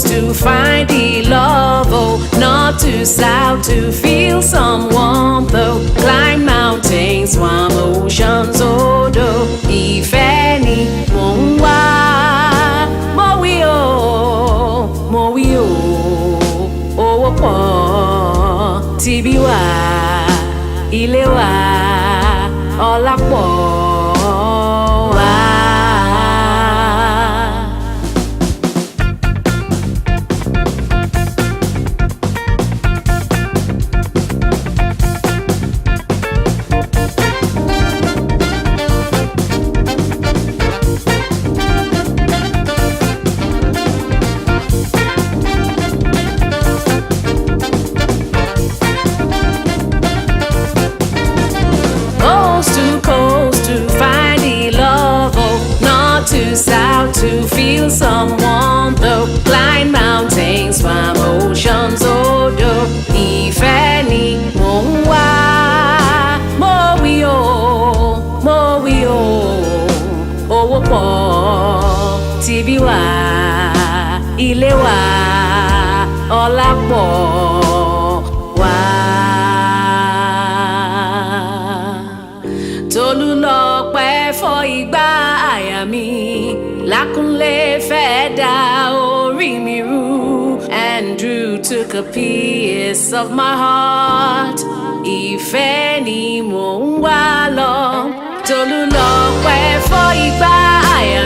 coast to find the love, oh, north to south to feel some warmth, oh, climb mountains, swam oceans, odò, ìfẹ́ ni mò ń wá. Mo wí o, mo wí o, owó pọ̀, tibí wà, ilé wà, ọlá pọ̀ wá. South to feel some warmth, though, climb mountains, swam oceans, odò, ìfẹ́ ni mò ń wá. Mo wí o, mo wí o, owó pọ̀, tibí wà, ilé wà, ọlá pọ̀ wá. Tolúlọpẹ́ fọ́ igbá àyà mi, Lákúnlé fẹ́ dá orí mi rú. Andrew took a piece of my heart. Ìfẹ́ ni mò ń wá lọ. Tolúlọpẹ́ fọ́ igbá àyà